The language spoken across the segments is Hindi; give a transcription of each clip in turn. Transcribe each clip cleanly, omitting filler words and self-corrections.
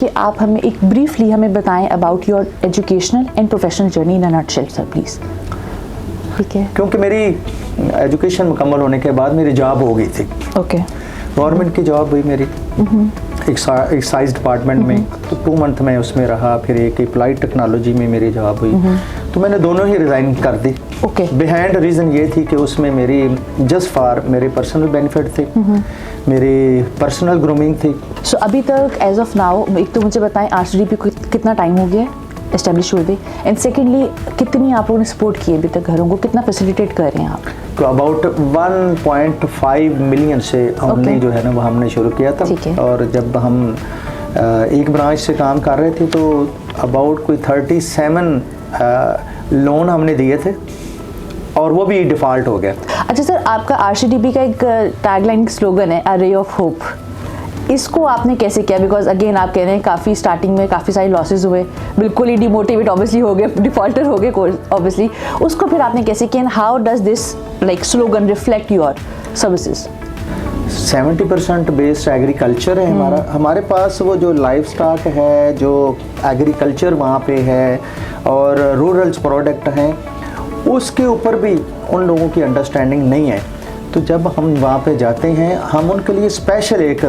कि आप हमें एक ब्रीफली हमें बताएं about your educational and professional journey in a nutshell sir please. ठीक है, क्योंकि मेरी एजुकेशन मुकम्मल होने के बाद मेरी जॉब हो गई थी। ओके, गवर्नमेंट की जॉब हुई मेरी एक्साइज डिपार्टमेंट में, तो 2 मंथ में उसमें रहा। फिर एक अप्लाइड टेक्नोलॉजी में मेरी जॉब हुई, तो मैंने दोनों ही रिज़ाइन कर दी। ओके, बिहाइंड रीज़न ये थी कि उसमें मेरी जस्ट फॉर मेरे पर्सनल बेनिफिट थे, मेरी पर्सनल ग्रूमिंग थी। सो अभी तक एज ऑफ नाउ एक तो मुझे बताएं आरसीडीपी को कितना टाइम हो गया एस्टेब्लिश हुए, एंड सेकेंडली कितनी आप लोगों ने सपोर्ट किए अभी तक घरों को, कितना फैसिलिटेट कर रहे हैं आप? तो अबाउट 1.5 मिलियन से हमने जो है ना वो हमने शुरू किया था। और जब हम एक ब्रांच से काम कर रहे थे तो अबाउट कोई 37 लोन हमने दिए थे और वो भी डिफ़ॉल्ट हो गया। अच्छा सर, आपका आरसीडीपी का एक टैगलाइन स्लोगन है अ रे ऑफ होप, इसको आपने कैसे किया? बिकॉज अगेन आप कह रहे हैं काफ़ी स्टार्टिंग में काफ़ी सारे लॉसेज हुए, बिल्कुल ही डिमोटिवेट ऑब्वियसली हो गए, डिफॉल्टर हो गए ऑब्वियसली, उसको फिर आपने कैसे किया? How does this like slogan reflect your services? 70% based agriculture है हमारे पास। वो जो लाइफ स्टॉक है, जो एग्रीकल्चर वहाँ पे है और रूरल प्रोडक्ट हैं, उसके ऊपर भी उन लोगों की अंडरस्टैंडिंग नहीं है। तो जब हम वहाँ पे जाते हैं, हम उनके लिए स्पेशल एक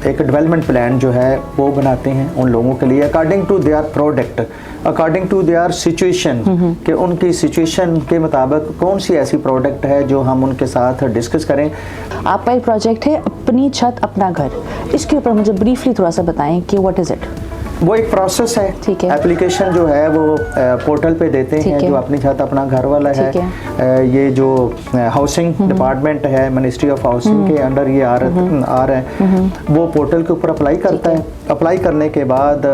डेवलपमेंट प्लान जो है वो बनाते हैं उन लोगों के लिए according to their product, according to their situation, कि उनकी सिचुएशन के मुताबिक कौन सी ऐसी प्रोडक्ट है जो हम उनके साथ डिस्कस करें। आपका एक प्रोजेक्ट है अपनी छत अपना घर, इसके ऊपर मुझे ब्रीफली थोड़ा सा बताएं कि व्हाट इज़ इट? वो एक प्रोसेस है, ठीक है। एप्लीकेशन जो है वो पोर्टल पे देते हैं, जो अपनी छत अपना घर वाला है। ये जो हाउसिंग डिपार्टमेंट है, मिनिस्ट्री ऑफ हाउसिंग के अंडर ये आ रहा है, वो पोर्टल के ऊपर अप्लाई करता है। अप्लाई करने के बाद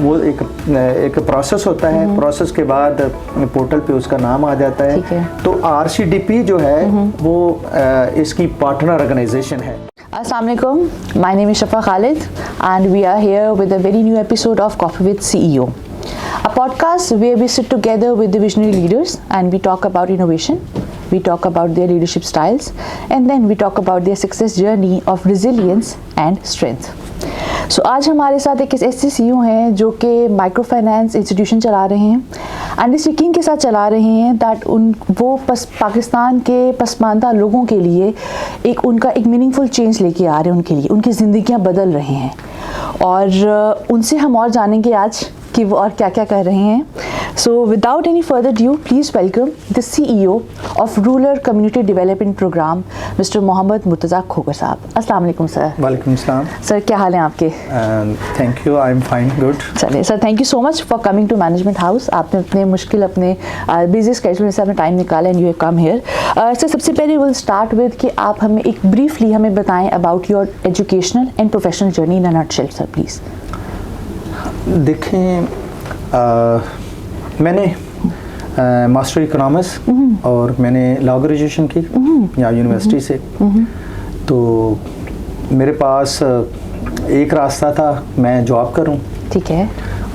वो एक प्रोसेस होता है, प्रोसेस के बाद पोर्टल पे उसका नाम आ जाता है। तो आरसीडीपी जो है वो इसकी पार्टनर ऑर्गेनाइजेशन है। Assalamualaikum, my name is Shafa Khalid and we are here with a very new episode of Coffee with CEO, a podcast where we sit together with the visionary leaders and we talk about innovation, we talk about their leadership styles, and then we talk about their success journey of resilience and strength. सो आज हमारे साथ एक ऐसे सीईओ हैं जो कि माइक्रो फाइनेंस इंस्टीट्यूशन चला रहे हैं एंड इस यकीन के साथ चला रहे हैं दैट वो पाकिस्तान के पसमानदा लोगों के लिए उनका एक मीनिंगफुल चेंज लेके आ रहे हैं, उनके लिए उनकी ज़िंदगियां बदल रहे हैं। और उनसे हम और जानेंगे आज कि वो और क्या क्या कर रहे हैं। So without any further due please welcome the CEO of rural community development programme mister Mohammad Murtaza Khokar साहब। अस्सलाम वालेकुम सर। वालेकुम सलाम सर, क्या हाल है आपके? Thank you, I am fine, good. चलिए sir, thank you so much for coming to management house. आपने अपने मुश्किल अपने बिजी स्केड्यूल से अपना टाइम निकाला and you have come here. Sir, सबसे पहले विल स्टार्ट विद कि आप हमें एक ब्रीफली हमें बताएं about your educational and professional journey in a nutshell sir please. देखें, मैंने मास्टर इकोनॉमिक्स और मैंने लॉ ग्रेजुएशन की यहाँ यूनिवर्सिटी से। तो मेरे पास एक रास्ता था, मैं जॉब करूँ, ठीक है,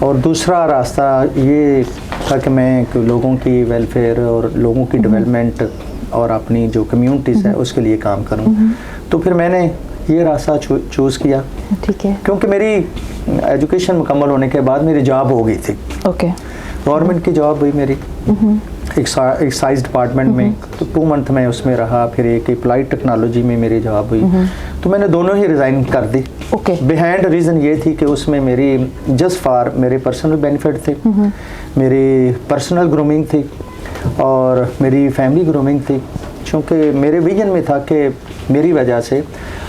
और दूसरा रास्ता ये था कि मैं लोगों की वेलफेयर और लोगों की डेवलपमेंट और अपनी जो कम्युनिटीज़ है उसके लिए काम करूँ। तो फिर मैंने ये रास्ता चूज़ किया, ठीक है, क्योंकि मेरी एजुकेशन मुकम्मल होने के बाद मेरी जॉब हो गई थी। ओके, गवर्नमेंट की जॉब हुई मेरी एक्साइज डिपार्टमेंट में, तो 2 मंथ में उसमें रहा। फिर एक अप्लाइड टेक्नोलॉजी में मेरी जॉब हुई, तो मैंने दोनों ही रिज़ाइन कर दी। ओके, बिहाइंड रीज़न ये थी कि उसमें मेरी जस्ट फॉर मेरे पर्सनल बेनिफिट थे, मेरी पर्सनल ग्रूमिंग थी और मेरी फैमिली ग्रूमिंग थी, क्योंकि मेरे विजन में था कि मेरी वजह से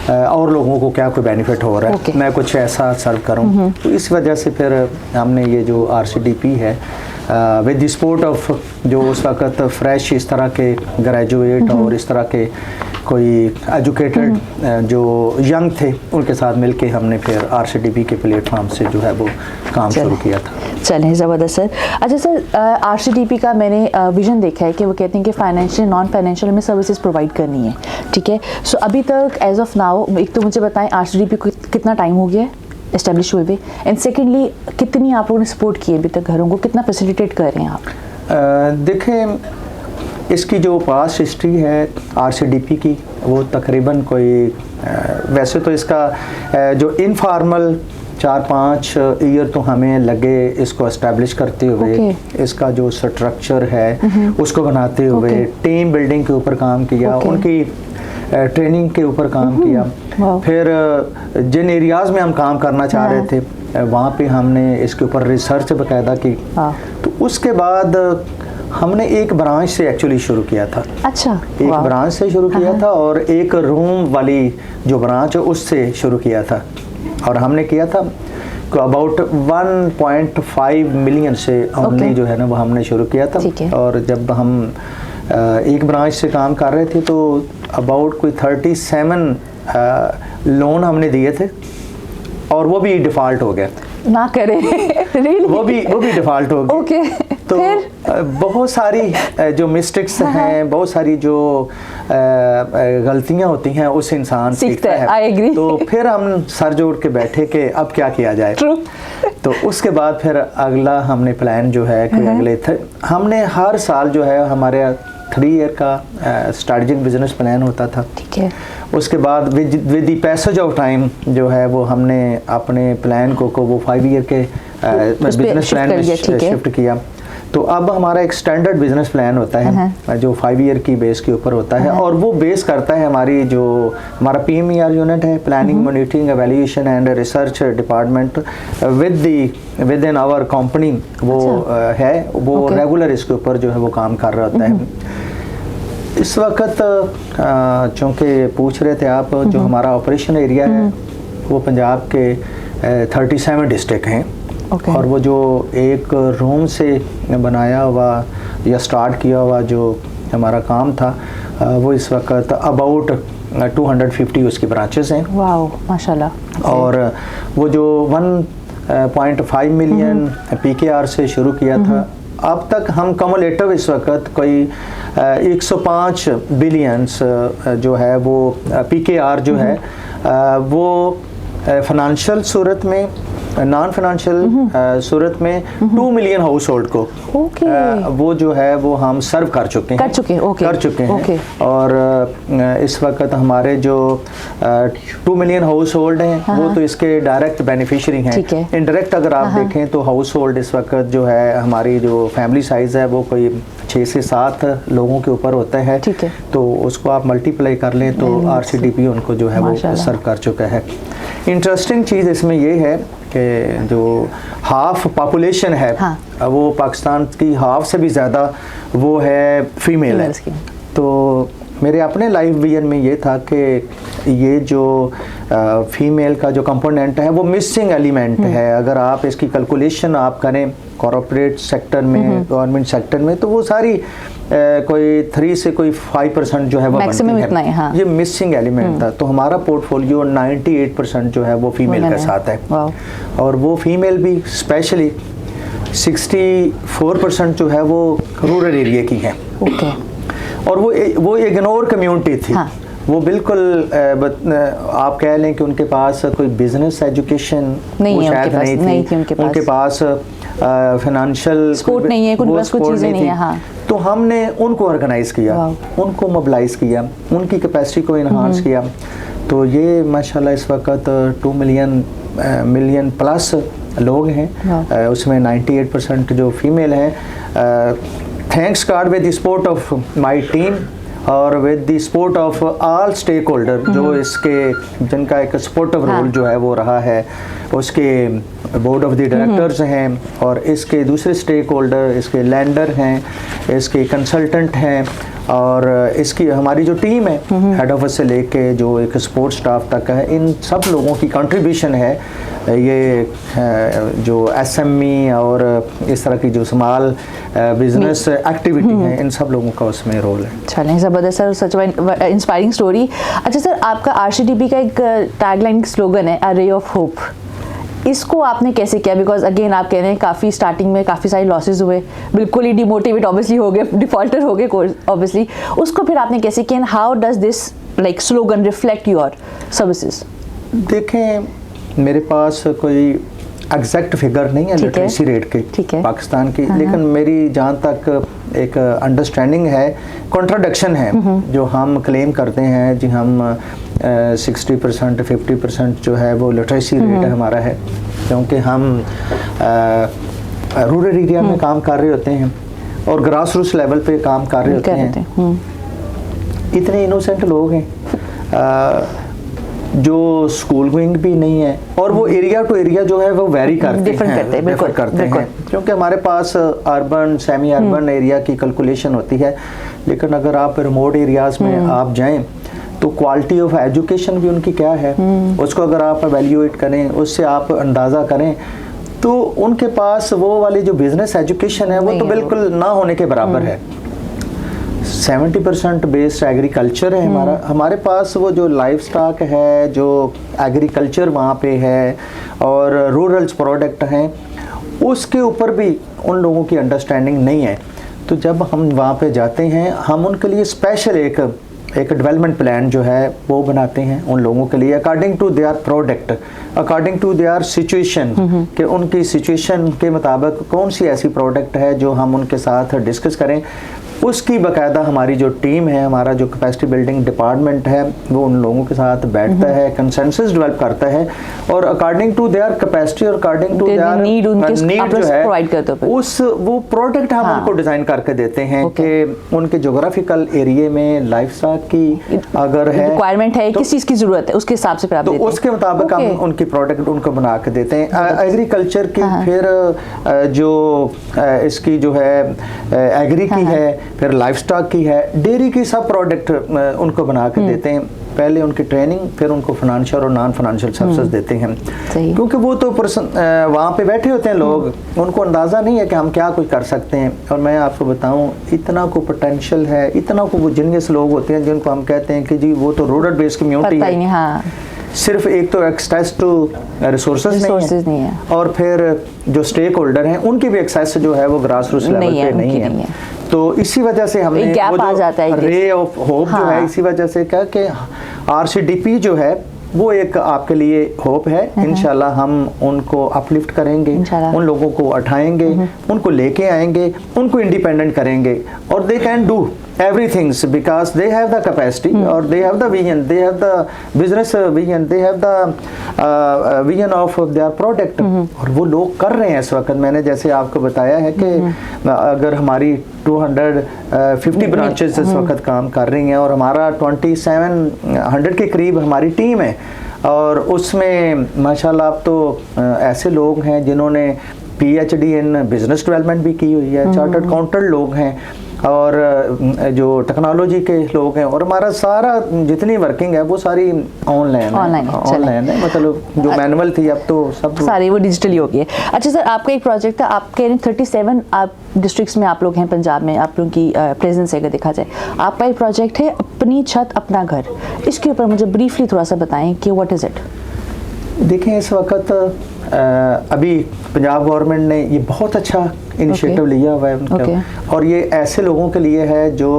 और लोगों को क्या कोई बेनिफिट हो रहा है, मैं कुछ ऐसा सर्व करूं। तो इस वजह से फिर हमने ये जो आरसीडीपी है विद द सपोर्ट ऑफ जो उस वक्त फ्रेश इस तरह के ग्रेजुएट और इस तरह के कोई एजुकेटेड जो यंग थे, उनके साथ मिलके हमने फिर आरसीडीपी के प्लेटफॉर्म से जो है वो काम शुरू किया था। चलें, ज़बरदस्त सर। अच्छा सर, आरसीडीपी का मैंने विज़न देखा है कि वो कहते हैं कि फाइनेंशियल नॉन फाइनेंशियल में सर्विसेज प्रोवाइड करनी है, ठीक है। सो अभी तक एज ऑफ नाउ एक तो मुझे बताएं आरसीडीपी को कितना टाइम हो गया एस्टेब्लिश हुए, एंड सेकेंडली कितनी आप लोगों ने सपोर्ट किए अभी तक घरों को, कितना फैसिलिटेट कर रहे हैं आप? देखें, इसकी जो पास्ट हिस्ट्री है आरसीडीपी की वो तकरीबन कोई वैसे तो इसका जो इनफॉर्मल 4-5 ईयर तो हमें लगे इसको एस्टेब्लिश करते हुए, इसका जो स्ट्रक्चर है उसको बनाते हुए, टीम बिल्डिंग के ऊपर काम किया, उनकी ट्रेनिंग के ऊपर काम किया। फिर जिन एरियाज़ में हम काम करना चाह रहे थे वहाँ पे हमने इसके ऊपर रिसर्च बाकायदा की। तो उसके बाद हमने एक ब्रांच से एक्चुअली शुरू किया था। अच्छा, एक ब्रांच से शुरू किया था और एक रूम वाली जो ब्रांच है उससे शुरू किया था। और हमने किया था अबाउट 1.5 मिलियन से ओनली जो है ना वो हमने शुरू किया था। और जब हम एक ब्रांच से काम कर रहे थे तो अबाउट कोई 37 लोन हमने दिए थे और वो भी डिफ़ॉल्ट हो गए। ना करें really? वो भी डिफ़ॉल्ट हो गए। तो बहुत सारी जो मिस्टेक्स हैं, बहुत सारी जो गलतियां होती हैं उस इंसान सीखता है। I agree. तो फिर हम सर जोड़ के बैठे कि अब क्या किया जाए। तो उसके बाद फिर अगला हमने प्लान जो है कि अगले हमने हर साल जो है हमारे 3 ईयर का स्ट्रेटेजिक बिजनेस प्लान होता था। ठीक है। उसके बाद with the passage of time जो है वो हमने अपने प्लान को वो 5 ईयर के बिजनेस प्लान में शिफ्ट किया। तो अब हमारा एक स्टैंडर्ड बिजनेस प्लान होता है जो 5 ईयर की बेस के ऊपर होता है और वो बेस करता है हमारी जो हमारा PMER यूनिट है, planning monitoring evaluation and research department within our company वो है, वो रेगुलर इसके ऊपर जो है वो काम कर रहा होता है। इस वक्त चूँकि पूछ रहे थे आप, जो हमारा ऑपरेशन एरिया है वो पंजाब के 37 डिस्ट्रिक्ट हैं। और वो जो एक रूम से बनाया हुआ या स्टार्ट किया हुआ जो हमारा काम था वो इस वक्त अबाउट 250 उसकी ब्रांचेस हैं। वाओ, माशाल्लाह। और वो जो 1.5 मिलियन PKR से शुरू किया था, अब तक हम कमुलेटिव इस वक्त कोई 105 बिलियंस जो है वो PKR जो है वो फाइनेंशियल सूरत में, नॉन फाइनेंशियल सूरत में 2 मिलियन हाउस होल्ड को वो जो है वो हम सर्व कर चुके हैं। और इस वक्त हमारे जो 2 मिलियन हाउस होल्ड हैं वो तो इसके डायरेक्ट बेनिफिशियरी हैं। इनडायरेक्ट अगर आप देखें तो हाउस होल्ड इस वक्त जो है हमारी जो फैमिली साइज है वो कोई 6 से 7 लोगों के ऊपर होता है। तो उसको आप मल्टीप्लाई कर लें तो RCDP उनको जो है वो सर्व कर चुका है। इंटरेस्टिंग चीज़ इसमें ये है कि जो हाफ पॉपुलेशन है वो पाकिस्तान की हाफ से भी ज़्यादा वो है फीमेल है। तो मेरे अपने लाइफ विजन में ये था कि ये जो फीमेल का जो कंपोनेंट है वो मिसिंग एलिमेंट है। अगर आप इसकी कैलकुलेशन आप करें कॉर्पोरेट सेक्टर में, गवर्नमेंट सेक्टर में, तो वो सारी कोई 3 से कोई 5% जो है वो बनती है। ये मिसिंग एलिमेंट था। तो हमारा पोर्टफोलियो 98% जो है वो फीमेल के साथ है। और वो फीमेल भी स्पेशली 64% जो है वो रूरल एरिया की है। और वो इग्नोर कम्युनिटी थी। वो बिल्कुल आप कह लें कि उनके पास कोई बिजनेस एजुकेशन शायद नहीं थी, उनके पास फाइनेंशियल सपोर्ट नहीं है, कुछ चीजें नहीं है। तो हमने उनको ऑर्गेनाइज किया, उनको मोबिलाइज किया, उनकी कैपेसिटी को इन्हांस किया। तो ये माशाल्लाह इस वक्त 2 मिलियन प्लस लोग हैं, उसमें 98% जो फीमेल हैं। Thanks god with the support of my team और with the support of all stakeholder जो इसके जिनका एक सपोर्टिव रोल जो है वो रहा है। उसके बोर्ड ऑफ द डायरेक्टर्स हैं और इसके दूसरे स्टेक होल्डर, इसके लैंडर हैं, इसके कंसल्टेंट हैं और इसकी हमारी जो टीम है हेड ऑफिस से लेके जो एक सपोर्ट स्टाफ तक है, इन सब लोगों की कंट्रीब्यूशन है। ये जो SME और इस तरह की जो स्मॉल बिजनेस एक्टिविटी है, इन सब लोगों का उसमें रोल है। चलें, ज़बरदस्त सर, सच में इंस्पायरिंग स्टोरी। अच्छा सर, आपका RCDP का एक टैगलाइन स्लोगन है अ रे ऑफ होप, इसको आपने कैसे किया? बिकॉज अगेन आप कह रहे हैं काफ़ी स्टार्टिंग में काफ़ी सारे लॉसेज हुए, बिल्कुल ही डिमोटिवेट ऑब्वियसली हो गए, डिफॉल्टर हो गए ऑब्वियसली, उसको फिर आपने कैसे किया? How does this like slogan reflect your services? देखें, मेरे पास कोई एग्जैक्ट फिगर नहीं है लिटरेसी रेट की पाकिस्तान की, लेकिन मेरी जहाँ तक एक अंडरस्टैंडिंग है, कॉन्ट्राडिक्शन है जो हम क्लेम करते हैं जी हम 60% 50% जो है वो लिटरेसी रेट हमारा है, क्योंकि हम रूरल एरिया में काम कर रहे होते हैं और ग्रास रूट्स लेवल पे काम कर रहे होते हैं। इतने इनोसेंट लोग हैं जो स्कूल गोइंग भी नहीं है, और वो एरिया टू एरिया जो है वो वेरी करते हैं क्योंकि हमारे पास अर्बन सेमी अर्बन एरिया की कैलकुलेशन होती है, लेकिन अगर आप रिमोट एरियाज में आप जाएं तो क्वालिटी ऑफ एजुकेशन भी उनकी क्या है उसको अगर आप एवेल्यूएट करें, उससे आप अंदाज़ा करें, तो उनके पास वो वाली जो बिजनेस एजुकेशन है वो तो बिल्कुल ना होने के बराबर है। 70% बेस्ड एग्रीकल्चर है हमारे पास, वो जो लाइफ स्टॉक है, जो एग्रीकल्चर वहाँ पे है और रूरल प्रोडक्ट हैं, उसके ऊपर भी उन लोगों की अंडरस्टैंडिंग नहीं है। तो जब हम वहाँ पे जाते हैं, हम उनके लिए स्पेशल एक डेवलपमेंट प्लान जो है वो बनाते हैं उन लोगों के लिए according to their product, according to their situation, कि उनकी सिचुएशन के मुताबिक कौन सी ऐसी प्रोडक्ट है जो हम उनके साथ डिस्कस करें। उसकी बाकायदा हमारी जो टीम है, हमारा जो कैपेसिटी बिल्डिंग डिपार्टमेंट है, वो उन लोगों के साथ बैठता है, कंसेंसस डेवलप करता है और अकॉर्डिंग टू देयर कैपेसिटी और अकॉर्डिंग टू देयर नीड जो है उस वो प्रोडक्ट हम उनको डिजाइन करके देते हैं कि उनके ज्योग्राफिकल एरिया में लाइफ स्टॉक की अगर है रिक्वायरमेंट है, किस चीज की जरूरत है, उसके हिसाब से प्राप्त तो उसके मुताबिक हम उनकी प्रोडक्ट उनको बना के देते हैं। एग्रीकल्चर की फिर जो इसकी जो है एग्री की है, फिर लाइफ स्टॉक की है, डेयरी की, सब प्रोडक्ट उनको बना के देते हैं। पहले उनकी ट्रेनिंग, फिर उनको फाइनेंशियल और नॉन फाइनेंशियल सर्विसेज देते हैं, क्योंकि वो तो वहाँ पे बैठे होते हैं लोग, उनको अंदाज़ा नहीं है कि हम क्या कुछ कर सकते हैं। और मैं आपको बताऊँ, इतना को पोटेंशियल है, इतना को वो जीनियस लोग होते हैं जिनको हम कहते हैं कि जी वो तो रूरल बेस्ड कम्युनिटी है। सिर्फ एक तो एक्सेस टू रिसोर्सेज नहीं है और फिर जो स्टेक होल्डर हैं उनकी भी एक्सेस जो है वो ग्रास रूट्स लेवल पे नहीं है। तो इसी वजह से हमने वो जो रे ऑफ होप जो है, इसी वजह से क्या कि RCDP जो है वो एक आपके लिए होप है। इंशाल्लाह हम उनको अपलिफ्ट करेंगे, उन लोगों को उठाएंगे, उनको लेके आएंगे, उनको इंडिपेंडेंट करेंगे और they can do everything because they have the capacity or they have the vision, they have the business vision, they have the vision of their product और वो लोग कर रहे हैं इस वक्त। मैंने जैसे आपको बताया है कि अगर हमारी 250 ब्रांचेस इस वक्त काम कर रही हैं और हमारा 2700 के करीब हमारी टीम है, और उसमें माशाल्लाह अब तो ऐसे लोग हैं जिन्होंने PhD इन बिजनेस डेवलपमेंट भी की हुई है, चार्टर्ड अकाउंटेंट लोग हैं और जो टेक्नोलॉजी के लोग हैं, और हमारा सारा जितनी वर्किंग है वो सारी ऑनलाइन है, मतलब जो मैनुअल थी अब तो सब सारी वो डिजिटली हो गई है। अच्छा सर, आपका एक प्रोजेक्ट था, आपके 37 आप डिस्ट्रिक्ट्स में आप लोग हैं पंजाब में, आप लोगों की प्रेजेंस अगर देखा जाए, आपका एक प्रोजेक्ट है अपनी छत अपना घर, इसके ऊपर मुझे ब्रीफली थोड़ा सा बताएं कि व्हाट इज इट। देखें, इस वक्त अभी पंजाब गवर्नमेंट ने ये बहुत अच्छा इनिशिएटिव लिया हुआ है उनका, और ये ऐसे लोगों के लिए है जो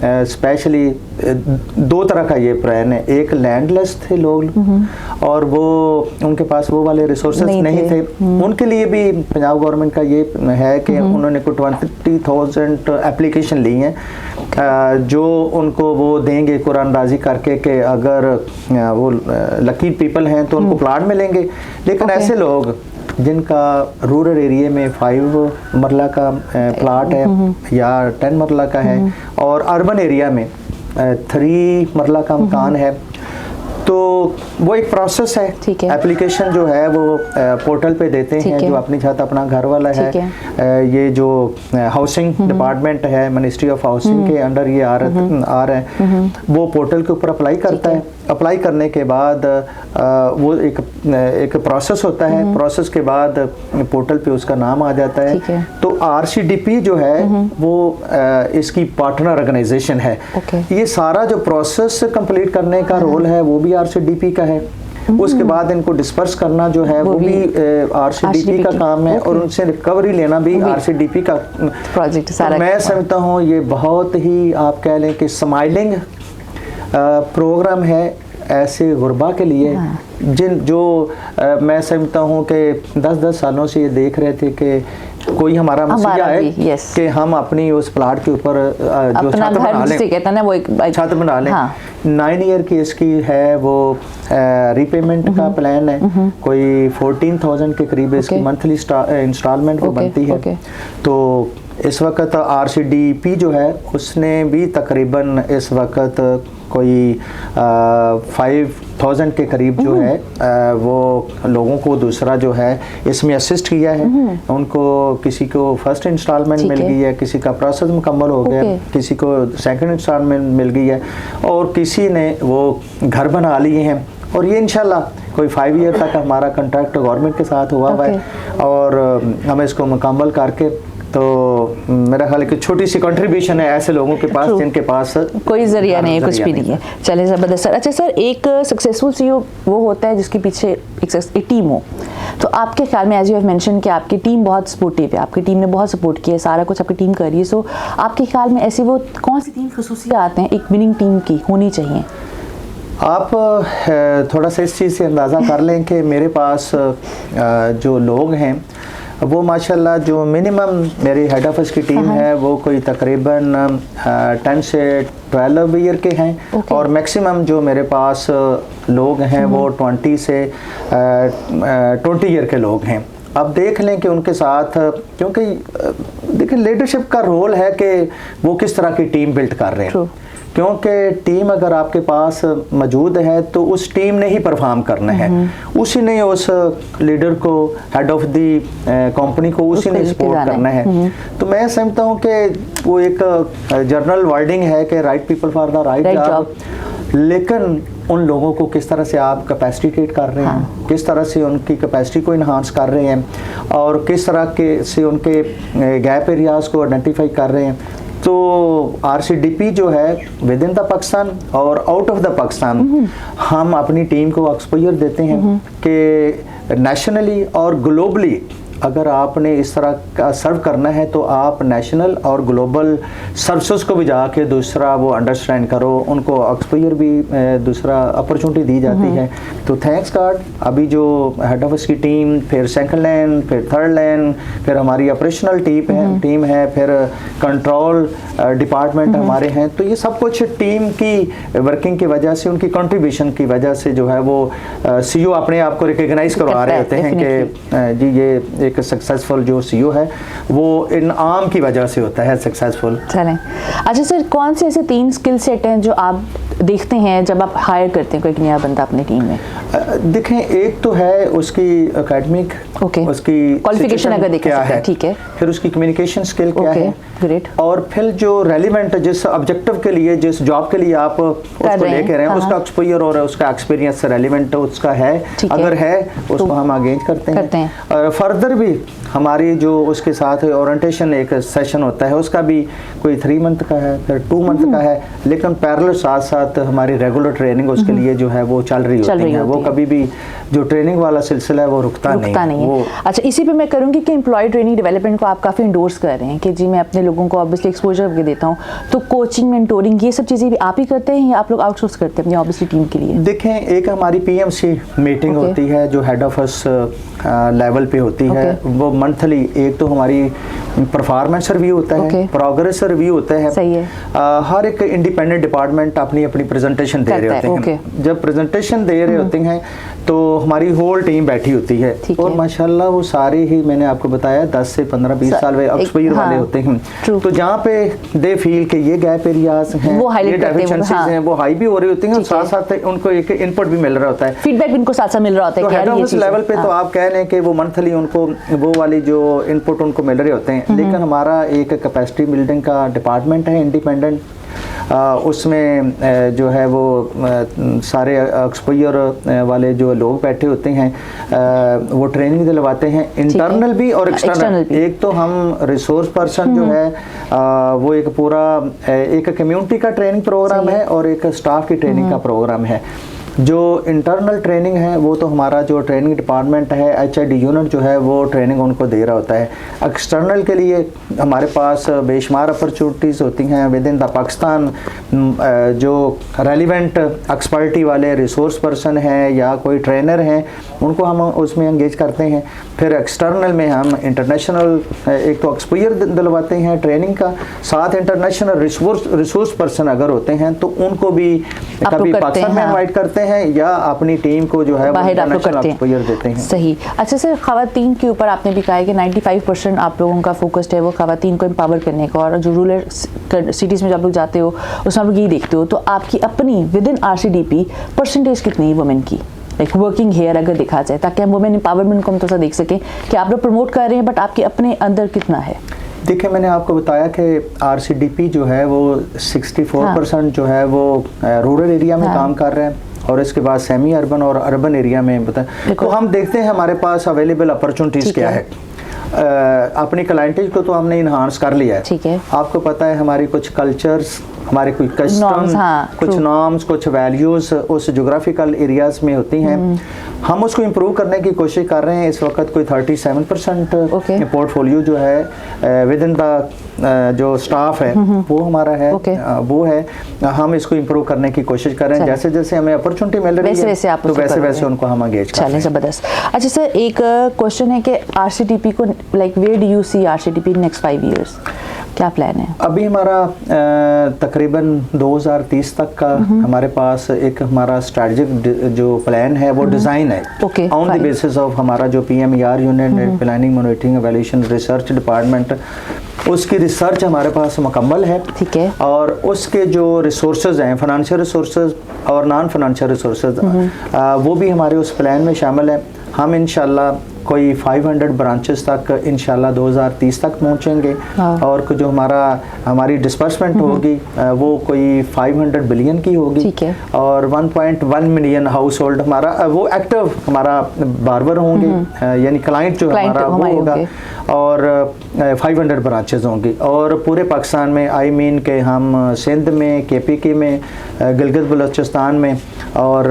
स्पेशली दो तरह का ये प्लान है। एक लैंडलेस थे लोग और वो उनके पास वो वाले रिसोर्सेज नहीं थे, उनके लिए भी पंजाब गवर्नमेंट का ये है कि उन्होंने कुछ 20,000 एप्लीकेशन ली हैं जो उनको वो देंगे कुरानबाजी करके कि अगर वो लकी पीपल हैं तो उनको प्लाट मिलेंगे। लेकिन ऐसे लोग जिनका रूरल एरिया में 5 मरला का प्लाट है या 10 मरला का है और अर्बन एरिया में 3 मरला का मकान है, तो वो एक प्रोसेस है। एप्लीकेशन जो है वो पोर्टल पे देते हैं, जो अपनी छत अपना घर वाला है। ये जो हाउसिंग डिपार्टमेंट है, मिनिस्ट्री ऑफ हाउसिंग के अंडर ये आ रहा है, वो पोर्टल के ऊपर अप्लाई करता है। अप्लाई करने के बाद वो एक प्रोसेस होता है, प्रोसेस के बाद पोर्टल पे उसका नाम आ जाता है। तो RCDP जो है वो इसकी पार्टनर ऑर्गेनाइजेशन है। ये सारा जो प्रोसेस कंप्लीट करने का रोल है वो भी RCDP का है। उसके बाद इनको डिस्पर्स करना जो है वो भी RCDP का काम है, और उनसे रिकवरी लेना भी RCDP का प्रोजेक्ट सारा। मैं समझता हूँ ये बहुत ही आप कह लें कि स्माइलिंग प्रोग्राम है ऐसे गुरबा के लिए मैं समझता हूँ कि 10-10 सालों से ये देख रहे थे कि कोई हमारा मसीहा है कि हम अपनी उस प्लाट के ऊपर जो छत बना लें, कहते हैं ना वो एक छत बना लें। 9 ईयर की इसकी है वो रीपेमेंट का प्लान है, कोई 14,000 के करीब इसकी मंथली इंस्टॉलमेंट वो बनती है। तो इस वक्त RCDP जो है उसने भी तकरीबन इस वक्त कोई 5,000 के करीब जो है वो लोगों को दूसरा जो है इसमें असिस्ट किया है। उनको किसी को फर्स्ट इंस्टॉलमेंट मिल गई है, किसी का प्रोसेस मुकम्मल हो गया, किसी को सेकंड इंस्टॉलमेंट मिल गई है और किसी ने वो घर बना लिए हैं। और ये इंशाल्लाह कोई 5 ईयर तक हमारा कॉन्ट्रैक्ट गवर्नमेंट के साथ हुआ हुआ है और हम इसको मुकम्मल करके, तो मेरा ख्याल है कि छोटी सी कंट्रीब्यूशन है ऐसे लोगों के पास जिनके पास कोई जरिया नहीं है, कुछ भी नहीं है। चले ज़बरदस्त सर। अच्छा सर, एक सक्सेसफुल CEO वो होता है जिसके पीछे एक टीम हो। तो आपके ख्याल में एज यू हैव मेंशन कि आपकी टीम बहुत सपोर्टिव है, आपकी टीम ने बहुत सपोर्ट किया है, सारा कुछ आपकी टीम कर रही है। सो आपके ख्याल में ऐसी वो कौन सी 3 खसूसियात हैं एक विनिंग टीम की होनी चाहिए? आप थोड़ा सा इस चीज़ से अंदाज़ा कर लें कि मेरे पास जो लोग हैं वो माशाल्लाह जो मिनिमम मेरी हेड ऑफिस की टीम है वो कोई तकरीबन 10 से 12 ईयर के हैं और मैक्सिमम जो मेरे पास लोग हैं वो 20 से 20 ईयर के लोग हैं। अब देख लें कि उनके साथ, क्योंकि देखिए लीडरशिप का रोल है कि वो किस तरह की टीम बिल्ड कर रहे हैं, क्योंकि टीम अगर आपके पास मौजूद है तो उस टीम ने ही परफॉर्म करना है, उसी ने उस लीडर को, हेड ऑफ दी कंपनी को उसी ने सपोर्ट करना है। तो मैं समझता हूँ कि वो एक जर्नल वर्डिंग है कि right people for the right job, लेकिन उन लोगों को किस तरह से आप कैपेसिटेट कर रहे हैं, किस तरह से उनकी कैपेसिटी को इन्हांस कर रहे हैं और किस तरह के से उनके गैप एरियाज को आइडेंटिफाई कर रहे हैं। तो RCDP जो है विद इन द पाकिस्तान और आउट ऑफ द पाकिस्तान हम अपनी टीम को एक्सपोजर देते हैं कि नेशनली और ग्लोबली अगर आपने इस तरह का सर्व करना है तो आप नेशनल और ग्लोबल सर्विसेज को भी जाके दूसरा वो अंडरस्टैंड करो, उनको एक्सपोजर भी दूसरा अपॉर्चुनिटी दी जाती है। तो थैंक्स गॉड अभी जो हेड ऑफिस की टीम, फिर सेकंड लाइन, फिर थर्ड लाइन, फिर हमारी ऑपरेशनल टीम है, फिर कंट्रोल डिपार्टमेंट हमारे हैं, तो ये सब कुछ टीम की वर्किंग की वजह से, उनकी कंट्रीब्यूशन की वजह से जो है वो CEO अपने आप को रिकॉग्नाइज करवा रहे होते हैं कि जी ये एक सक्सेसफुल जो CEO है वो इनाम की वजह से होता है सक्सेसफुल। चलें, अच्छा सर, कौन से ऐसे 3 स्किल सेट हैं जो आप देखते हैं जब आप हायर करते हैं कोई नया बंदा अपनी टीम में? देखें, एक तो है उसकी एकेडमिक, उसकी क्वालिफिकेशन अगर देखें क्या है, ठीक है, फिर उसकी कम्युनिकेशन स्किल क्या है, ग्रेट, और फिर जो रेलिवेंट जिस ऑब्जेक्टिव के लिए, जिस जॉब के लिए आप उसको लेके रहे हैं उसका एक्सपोजर और उसका एक्सपीरियंस रेलिवेंट उसका है, अगर है उसको हम आगेज करते हैं। फर्दर भी हमारी जो उसके साथ ओरिएंटेशन एक सेशन होता है उसका भी कोई 3 मंथ का है, फिर 2 मंथ का है, लेकिन पैरेलल साथ साथ हमारी रेगुलर ट्रेनिंग उसके लिए जो है वो चल रही होती है। वो कभी भी जो ट्रेनिंग वाला सिलसिला है वो रुकता नहीं है। वो अच्छा, इसी पे मैं करूँगी कि एम्प्लॉय ट्रेनिंग डेवलपमेंट को आप काफ़ी इंडोर्स कर रहे हैं कि जी मैं अपने लोगों को ऑब्वियसली एक्सपोजर भी देता हूँ, तो कोचिंग, मेंटोरिंग, ये सब चीज़ें भी आप ही करते हैं या आप लोग आउटसोर्स करते हैं अपनी ऑब्वियसली टीम के लिए? देखें, एक हमारी PMC मीटिंग होती है जो हेड ऑफिस लेवल पे होती है, वो मंथली। एक तो हमारी परफॉर्मेंस रिव्यू होता है, प्रोग्रेस रिव्यू होता है, सही है। हर एक इंडिपेंडेंट डिपार्टमेंट अपनी अपनी प्रेजेंटेशन दे रहे होते हैं। जब प्रेजेंटेशन दे रहे होते हैं तो हमारी होल टीम बैठी होती है और माशाल्लाह वो सारे ही, मैंने आपको बताया, 10 से 15-20 साल एक्सपोजर वाले होते हैं। तो जहाँ पे दे फील कि ये गैप एरियाज हैं, ये डेफिशिएंसीज हैं, वो हाई भी हो रही होती हैं और साथ साथ उनको एक इनपुट भी मिल रहा होता है, फीडबैक इनको साथ साथ मिल रहा होता है। तो हेड ऑफिस लेवल पे तो आप कह लें कि वो मंथली उनको वो वाली जो इनपुट उनको मिल रहे होते हैं। लेकिन हमारा एक कैपेसिटी बिल्डिंग का डिपार्टमेंट है इंडिपेंडेंट, उसमें जो है वो सारे एक्सपोजर वाले जो लोग बैठे होते हैं वो ट्रेनिंग दिलवाते हैं, इंटरनल भी और एक्सटर्नल भी। एक तो हम रिसोर्स पर्सन जो है वो एक पूरा एक कम्युनिटी का ट्रेनिंग प्रोग्राम है और एक स्टाफ की ट्रेनिंग का प्रोग्राम है। जो इंटरनल ट्रेनिंग है वो तो हमारा जो ट्रेनिंग डिपार्टमेंट है, HID यूनिट जो है वो ट्रेनिंग उनको दे रहा होता है। एक्सटर्नल के लिए हमारे पास बेशुमार अपॉर्चुनिटीज़ होती हैं विद इन द पाकिस्तान। जो रेलिवेंट एक्सपर्टी वाले रिसोर्स पर्सन हैं या कोई ट्रेनर हैं उनको हम उसमें एंगेज करते हैं। फिर एक्सटर्नल में हम इंटरनेशनल एक तो एक्सपोजर दिलवाते हैं ट्रेनिंग का, साथ इंटरनेशनल रिसोर्स पर्सन अगर होते हैं तो उनको भी कभी पाकिस्तान में इनवाइट करते हैं या अपनी टीम को जो है वो इंटरनेशनल एक्सपोजर देते हैं। सही। अच्छा सर, ख़वातीन के ऊपर आपने भी कहा है कि 95% आप लोगों का फोकस्ड है वो ख़वातीन को एम्पावर करने का, और जो रूरल सिटीज़ में जब आप लोग जाते हो उसमें आप लोग यही देखते हो, तो आपकी अपनी विद इन RCDP परसेंटेज कितनी है वुमेन की, लाइक वर्किंग हेयर अगर देखा जाए, ताकि हम वुमेन एम्पावरमेंट को हम थोड़ा सा देख सकें कि आप लोग प्रमोट कर रहे हैं बट आपके अपने अंदर कितना है? देखिए, मैंने आपको बताया कि RCDP जो है वो 64% जो है वो रूरल एरिया में काम कर रहे हैं और इसके बाद सेमी अर्बन और अर्बन एरिया में बताएं। तो हम देखते हैं हमारे पास अवेलेबल अपॉर्चुनिटीज़ क्या है। अपनी क्लाइंटेज को तो हमने इन्हांस कर लिया है। ठीक है। आपको पता है हमारी कुछ कल्चर्स, हमारे कुछ कस्टम, कुछ नॉर्म्स, कुछ वैल्यूज़ उस जोग्राफिकल एरियाज़ में होती हैं। हम उसको इम्प्रूव करने की कोशिश कर रहे हैं। इस वक्त कोई 37% पोर्टफोलियो जो है विद इन द जो स्टाफ है वो हमारा है, वो है। हम इसको इम्प्रूव करने की कोशिश कर रहे हैं। जैसे जैसे हमें अपॉर्चुनिटी मिल रही है तो वैसे वैसे उनको हम एंगेज कर रहे हैं। ज़बरदस्त। अच्छा सर, एक क्वेश्चन है कि RCDP को, like where do you see RCDP next 5 years, क्या प्लान है? अभी हमारा तकरीबन 2030 तक का हमारे पास एक हमारा स्ट्रेटजिक जो प्लान है वो डिज़ाइन है ऑन द बेसिस ऑफ हमारा जो PMER unit, planning monitoring evaluation research department, उसकी रिसर्च हमारे पास मुकम्मल है। ठीक है। और उसके जो रिसोर्सेज हैं, फाइनेंशियल रिसोर्सेज और नॉन फाइनेंशियल रिसोर्सेज, वो भी हमारे उस प्लान में शामिल है। हम इंशाल्लाह कोई 500 ब्रांचेस तक इंशाल्लाह 2030 तक पहुंचेंगे और जो हमारी डिस्बर्समेंट होगी वो कोई 500 बिलियन की होगी और 1.1 मिलियन हाउस होल्ड हमारा वो एक्टिव हमारा बार्बर होंगे, यानी क्लाइंट जो हमारा वो होगा, और 500 ब्रांचेस होंगी। और पूरे पाकिस्तान में आई मीन के हम सिंध में, KPK में, गिलगित बलूचिस्तान में और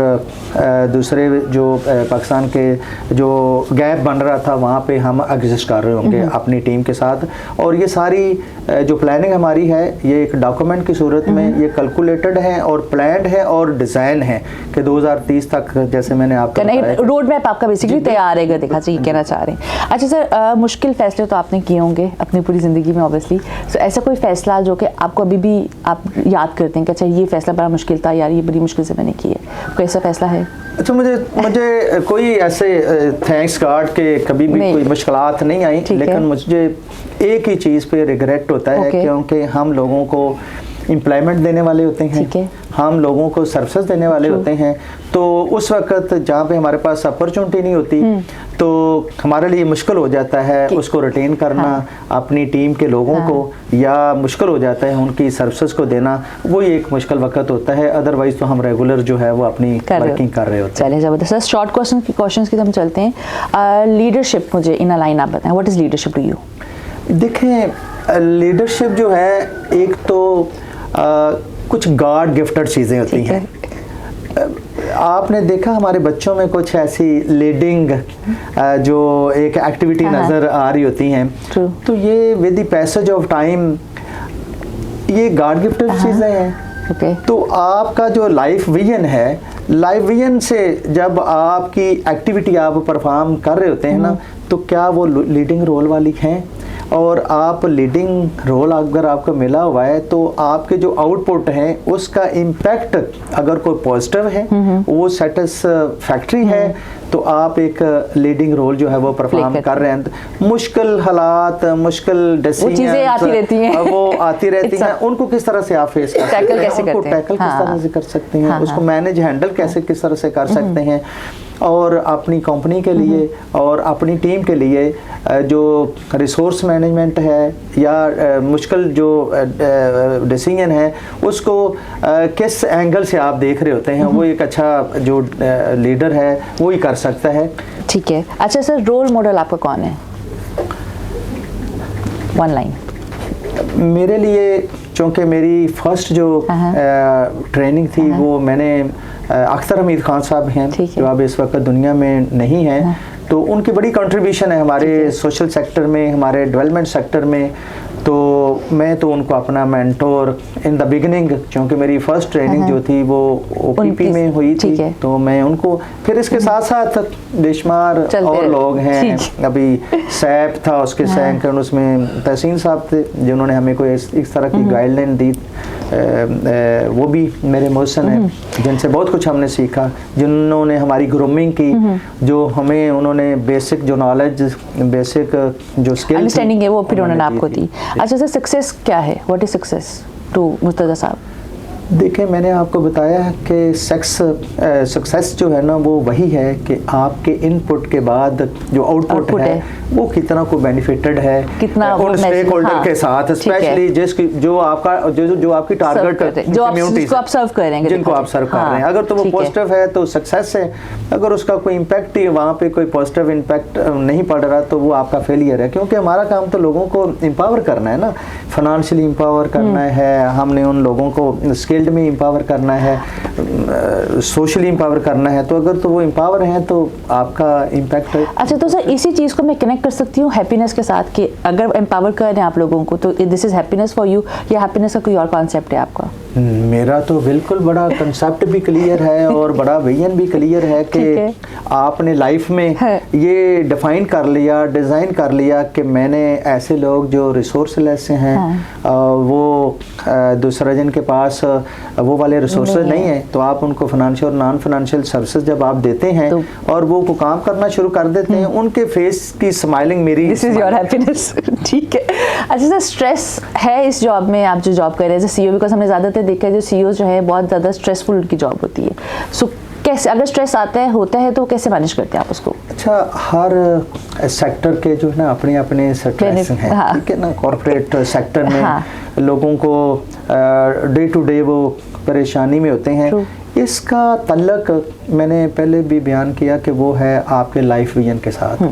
दूसरे जो पाकिस्तान के जो गैप बन रहा था वहाँ पे हम एग्जिस्ट कर रहे होंगे अपनी टीम के साथ। और ये सारी जो प्लानिंग हमारी है ये एक डॉक्यूमेंट की सूरत में ये कैलकुलेटेड है और प्लान्ड है और डिज़ाइन है कि 2030 तक, जैसे मैंने आपको बताया, रोड मैप आपका बेसिकली तैयार है, देखा चाहिए, कहना चाह रहे हैं। अच्छा सर, मुश्किल फैसले तो आपने किए होंगे अपनी पूरी ज़िंदगी में ऑब्वियसली, तो ऐसा कोई फैसला जो कि आपको अभी भी आप याद करते हैं कि अच्छा ये फैसला बड़ा मुश्किल था यार, ये बड़ी मुश्किल से मैंने किया, कोई ऐसा फैसला है? अच्छा, मुझे कोई ऐसे थैंक्स गॉड के कभी भी कोई मुश्किलात नहीं आई, लेकिन मुझे एक ही चीज़ पे रिग्रेट होता है क्योंकि हम लोगों को एम्प्लॉयमेंट देने वाले होते हैं, हम लोगों को सर्विसेज देने वाले होते हैं, तो उस वक्त जहाँ पे हमारे पास अपॉर्चुनिटी नहीं होती तो हमारे लिए मुश्किल हो जाता है उसको रिटेन करना, अपनी टीम के लोगों को, या मुश्किल हो जाता है उनकी सर्विसेज को देना, वो एक मुश्किल वक्त होता है। अदरवाइज तो हम रेगुलर जो है वो अपनी वर्किंग कर रहे होते हैं। चलिए ज़बरदस्त। शॉर्ट क्वेश्चंस की हम चलते हैं। लीडरशिप, मुझे इन अ लाइन आप बताएं, what is leadership to you? देखें, लीडरशिप जो है एक तो कुछ गॉड गिफ्टेड चीज़ें होती हैं। आपने देखा हमारे बच्चों में कुछ ऐसी लीडिंग जो एक एक्टिविटी नज़र आ रही होती हैं, तो ये with the passage of time ये गॉड गिफ्टेड चीज़ें हैं। तो आपका जो लाइफ विजन है, लाइफ विजन से जब आपकी एक्टिविटी आप परफॉर्म कर रहे होते हैं ना, तो क्या वो लीडिंग रोल वाली हैं? और आप लीडिंग रोल अगर आपको मिला हुआ है तो आपके जो आउटपुट है उसका इम्पैक्ट अगर कोई पॉजिटिव है, वो सेटिस्फैक्ट्री है, तो आप एक लीडिंग रोल जो है वो परफॉर्म कर रहे हैं। मुश्किल हालात, मुश्किल डिसीजंस आती रहती हैं, वो आती रहती हैं, उनको किस तरह से आप फेस कर सकते हैं, उनको टैकल किस तरह से कर सकते हैं, उसको मैनेज हैंडल कैसे किस तरह से कर सकते हैं, और अपनी कंपनी के लिए और अपनी टीम के लिए जो रिसोर्स मैनेजमेंट है या मुश्किल जो डिसीजन है उसको किस एंगल से आप देख रहे होते हैं, वो एक अच्छा जो लीडर है वो ही कर सकता है। ठीक है। अच्छा सर, रोल मॉडल आपका कौन है? One line. मेरे लिए, चूँकि मेरी फर्स्ट जो ट्रेनिंग थी वो मैंने अख्तर हमीद खान साहब हैं जो अब इस वक्त दुनिया में नहीं हैं, तो उनकी बड़ी कंट्रीब्यूशन है हमारे सोशल सेक्टर में, हमारे डेवलपमेंट सेक्टर में। तो मैं तो उनको अपना मेंटोर इन द बिगिनिंग, क्योंकि मेरी फर्स्ट ट्रेनिंग जो थी वो ओपीपी में हुई थी, तो मैं उनको फिर इसके साथ साथ बेशुमार और लोग हैं, अभी सैप था उसके सैंकड़, उसमें तहसीन साहब थे जिन्होंने हमें कोई इस तरह की गाइडलाइन दी, वो भी मेरे मोहसन हैं जिनसे बहुत कुछ हमने सीखा, जिन्होंने हमारी ग्रूमिंग की, जो हमें उन्होंने बेसिक जो नॉलेज, बेसिक जो स्किल अंडरस्टैंडिंग है वो फिर उन्होंने आपको दी। अच्छा सर, सक्सेस क्या है? What is success to Murtaza साहब? देखिए, मैंने आपको बताया कि सक्सेस जो है ना वो वही है कि आपके इनपुट के बाद जो आउटपुट है वो कितना को बेनिफिटेड है, कितना उन स्टेक होल्डर के साथ, स्पेशली जो आपका जो आपकी टारगेट कम्युनिटी जिनको आप सर्व कर रहे हैं, जिनको आप सर्व कर रहे हैं, अगर तो वो पॉजिटिव है तो सक्सेस है, अगर उसका कोई इम्पैक्ट ही वहाँ पे कोई पॉजिटिव इम्पैक्ट नहीं पड़ रहा तो वो आपका फेलियर है, क्योंकि हमारा काम तो लोगों को एम्पावर करना है ना, फाइनेंशियली एम्पावर करना है, हमने उन लोगों को स्किल्ड में एम्पावर करना है, सोशली एम्पावर करना है, तो अगर तो वो एम्पावर हैं तो आपका इम्पैक्ट है। अच्छा, तो सर इसी चीज़ को मैं कनेक्ट कर सकती हूँ हैप्पीनेस के साथ कि अगर एम्पावर कर रहे हैं आप लोगों को तो this is happiness for you, या हैप्पीनेस का कोई और कॉन्सेप्ट है आपका? मेरा तो बिल्कुल बड़ा कंसेप्ट भी क्लियर है और बड़ा विजन भी क्लियर है कि आपने लाइफ में ये डिफाइन कर लिया, डिज़ाइन कर लिया कि मैंने ऐसे लोग जो रिसोर्सलेस हैं, वो दूसरा जिनके पास वो वाले रिसोर्सेज नहीं है, तो आप उनको फाइनेंशियल और नॉन फाइनेंशियल सर्विसेज जब आप देते हैं तो, और वो काम करना शुरू कर देते हैं, उनके फेस की स्माइलिंग मेरी, दिस इज योर हैप्पीनेस। ठीक है। अच्छा सर, स्ट्रेस है इस जॉब में, आप जो जॉब कर रहे हैं सीईओ, बिकॉज हमने ज़्यादातर देखा है जो सीईओ जो है बहुत ज़्यादा स्ट्रेसफुल उनकी जॉब होती है, सो कैसे, अगर स्ट्रेस होता है तो कैसे मैनेज करते हैं आप उसको? अच्छा, हर सेक्टर के जो है ना अपने अपने स्ट्रेस हैं, ठीक है ना, कॉर्पोरेट सेक्टर में लोगों को डे टू डे वो परेशानी में होते हैं। इसका तल्लक मैंने पहले भी बयान किया कि वो है आपके लाइफ विजन के साथ।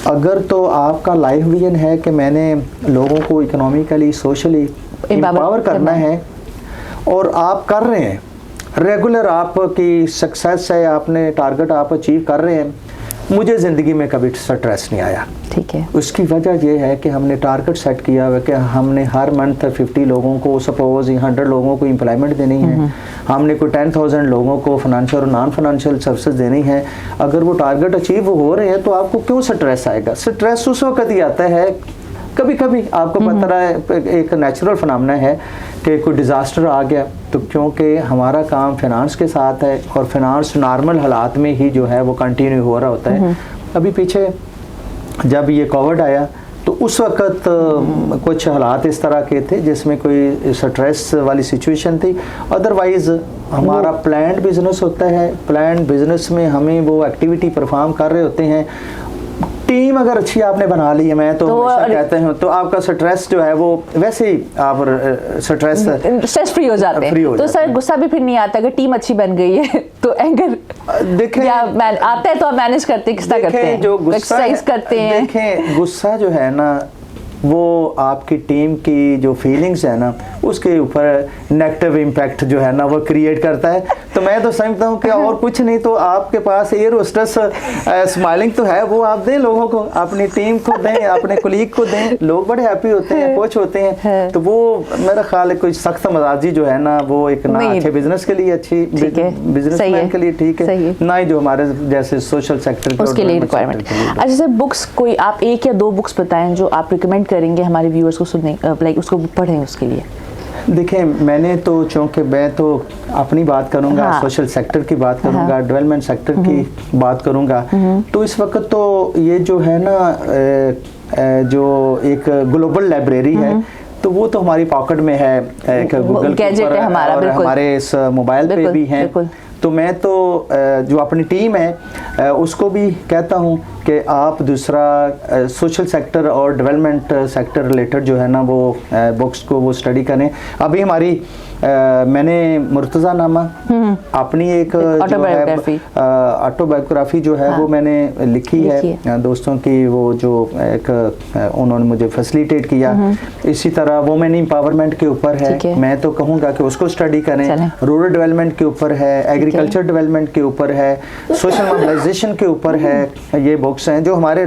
अगर तो आपका लाइफ विजन है कि मैंने लोगों को इकोनॉमिकली, सोशली एम्पावर करना है और आप कर रहे हैं, रेगुलर आपकी सक्सेस है, आपने टारगेट आप अचीव कर रहे हैं, मुझे ज़िंदगी में कभी स्ट्रेस नहीं आया। ठीक है। उसकी वजह यह है कि हमने टारगेट सेट किया हुआ कि हमने हर मंथ 50 लोगों को, सपोज 100 लोगों को एम्प्लॉयमेंट देनी है, हमने कोई 10,000 लोगों को फाइनेंशियल और नॉन फाइनेंशियल सर्विसेज देनी है। अगर वो टारगेट अचीव हो रहे हैं तो आपको क्यों स्ट्रेस आएगा? स्ट्रेस उस वक्त ही आता है, कभी कभी आपको पता है एक नेचुरल फिनोमेना है कि कोई डिज़ास्टर आ गया, तो क्योंकि हमारा काम फाइनेंस के साथ है और फाइनेंस नॉर्मल हालात में ही जो है वो कंटिन्यू हो रहा होता है। अभी पीछे जब ये कोविड आया तो उस वक्त कुछ हालात इस तरह के थे जिसमें कोई स्ट्रेस वाली सिचुएशन थी, अदरवाइज़ हमारा प्लान्ड बिजनेस होता है, प्लान्ड बिजनेस में हमें वो एक्टिविटी परफॉर्म कर रहे होते हैं। टीम अगर अच्छी आपने बना ली है, मैं तो हमेशा कहते हैं, तो आपका स्ट्रेस जो है वो वैसे ही आप स्ट्रेस फ्री हो जाते हैं। तो सर गुस्सा भी फिर नहीं आता अगर टीम अच्छी बन गई है तो एंगर देखें आता है तो आप मैनेज करते हैं, किस तरह करते हैं? जो गुस्सा करते हैं, देखें गुस्सा जो है ना वो आपकी टीम की जो फीलिंग्स है ना उसके ऊपर नेगेटिव इम्पैक्ट जो है ना वो क्रिएट करता है। तो मैं तो समझता हूँ कि और कुछ नहीं तो आपके पास एयर होस्टेस स्माइलिंग तो है, वो आप दें लोगों को, अपनी टीम को दें, अपने कुलीग को दें, लोग बड़े हैप्पी होते हैं, खुश होते हैं। तो वो मेरा ख्याल है कोई सख्त मजाजी जो है ना वो एक ना अच्छे बिजनेस के लिए, अच्छी बिजनेसमैन के लिए ठीक है, ना ही जो हमारे जैसे सोशल सेक्टर उसके लिए रिक्वायरमेंट। अच्छा सर, बुक्स कोई आप 1 या 2 बुक्स बताएं जो आप रिकमेंड करेंगे हमारे व्यूअर्स को सुनने, लाइक उसको पढ़ें उसके लिए? देखें, मैंने तो चूँकि मैं तो अपनी बात करूँगा, सोशल सेक्टर की बात करूँगा, डेवलपमेंट सेक्टर की बात करूँगा, तो इस वक्त तो ये जो है ना जो एक ग्लोबल लाइब्रेरी है तो वो तो हमारी पॉकेट में है, एक गूगल गैजेट है हमारा, और हमारे इस मोबाइल पे भी हैं। तो मैं तो जो अपनी टीम है उसको भी कहता हूँ कि आप दूसरा सोशल सेक्टर और डेवलपमेंट सेक्टर रिलेटेड जो है ना वो बुक्स को वो स्टडी करें। अभी हमारी मैंने मुर्तज़ा नामा अपनी एक ऑटोबायोग्राफी जो है वो मैंने लिखी है दोस्तों की, वो जो एक उन्होंने मुझे फैसिलिटेट किया। इसी तरह वुमेन एम्पावरमेंट के ऊपर है, मैं तो कहूँगा कि उसको स्टडी करें। रूरल डेवलपमेंट के ऊपर है, एग्रीकल्चर डेवलपमेंट के ऊपर है, सोशल मोबिलाइजेशन के ऊपर है। ये बुक्स हैं जो हमारे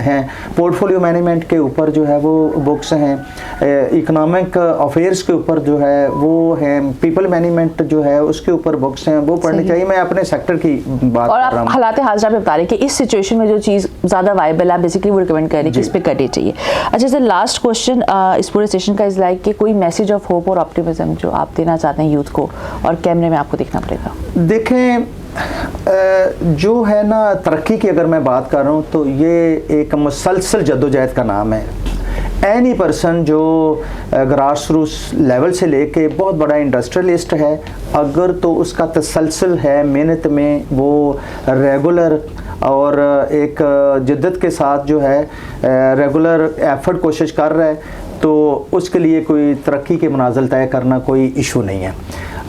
हैं। पोर्टफोलियो मैनेजमेंट के ऊपर जो है वो बुक्स हैं। इकोनॉमिक अफेयर्स के ऊपर जो है वो है। पीपल मैनेजमेंट जो है उसके ऊपर बुक्स हैं, वो पढ़नी चाहिए। मैं अपने सेक्टर की बात कर रहा हूँ। हालात हाजिरा पे बता रहे कि इस सिचुएशन में जो चीज़ ज़्यादा वायबल है, बेसिकली वो रिकमेंड कर रहे हैं कि इस पे करनी चाहिए। अच्छा सर, लास्ट क्वेश्चन इस पूरे सेशन का इज लाइक कि कोई मैसेज ऑफ होप और ऑप्टिमिज्म जो आप देना चाहते हैं यूथ को, और कैमरे में आपको देखना पड़ेगा। देखें, जो है ना, तरक्की की अगर मैं बात कर रहा हूँ तो ये एक मुसलसल जद्दोजहद का नाम है। एनी पर्सन जो ग्रास रूट्स लेवल से लेके बहुत बड़ा इंडस्ट्रियलिस्ट है, अगर तो उसका तसलसल है मेहनत में, वो रेगुलर और एक जिद्दत के साथ जो है रेगुलर एफर्ट कोशिश कर रहा है, तो उसके लिए कोई तरक्की के मनाजिल तय करना कोई इशू नहीं है।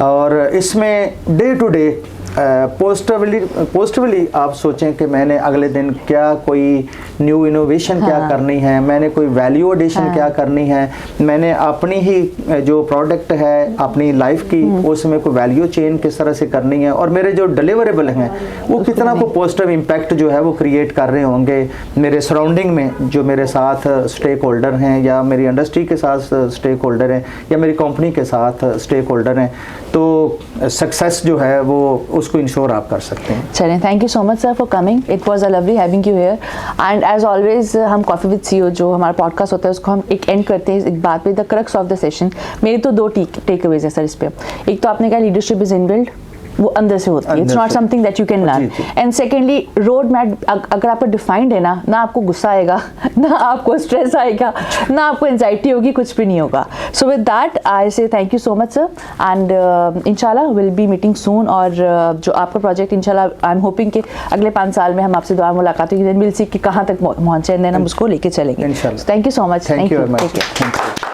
और इसमें डे टू डे पॉजिटिवली आप सोचें कि मैंने अगले दिन क्या कोई न्यू इनोवेशन क्या करनी है, मैंने कोई वैल्यू एडिशन क्या करनी है, मैंने अपनी ही जो प्रोडक्ट है अपनी लाइफ की उसमें कोई वैल्यू चेन किस तरह से करनी है, और मेरे जो डिलीवरेबल हैं वो कितना को पॉजिटिव इम्पैक्ट जो है वो क्रिएट कर रहे होंगे मेरे सराउंडिंग में, जो मेरे साथ स्टेक होल्डर हैं या मेरी इंडस्ट्री के साथ स्टेक होल्डर हैं या मेरी कंपनी के साथ स्टेक होल्डर हैं, तो सक्सेस जो है वो उसको इंश्योर आप कर सकते हैं। चलें, thank you so much sir for coming, it was a lovely having you here. And as always हम कॉफी विद सीईओ जो हमारा पॉडकास्ट होता है उसको हम एक एंड करते हैं एक बात पे, the crux of the session. मेरे तो दो टेक अवेज है सर इस पे। एक तो आपने कहा लीडरशिप इज इनबिल्ट, वो अंदर से होती है, it's not something that you can learn. And secondly, road map अगर आपका डिफाइंड है ना आपको गुस्सा आएगा, ना आपको स्ट्रेस आएगा, ना आपको एंजाइटी होगी, कुछ भी नहीं होगा। सो विद दैट आई से thank you so much sir, and इंशाल्लाह विल बी मीटिंग सून। और जो आपका प्रोजेक्ट इंशाल्लाह आई एम होपिंग कि अगले 5 साल में हम आपसे दोबारा मुलाकात होगी, देन विल सी कि कहाँ तक पहुँचे, देन हम उसको लेके चलेंगे। इंशाल्लाह। Thank you so much. Thank you very much.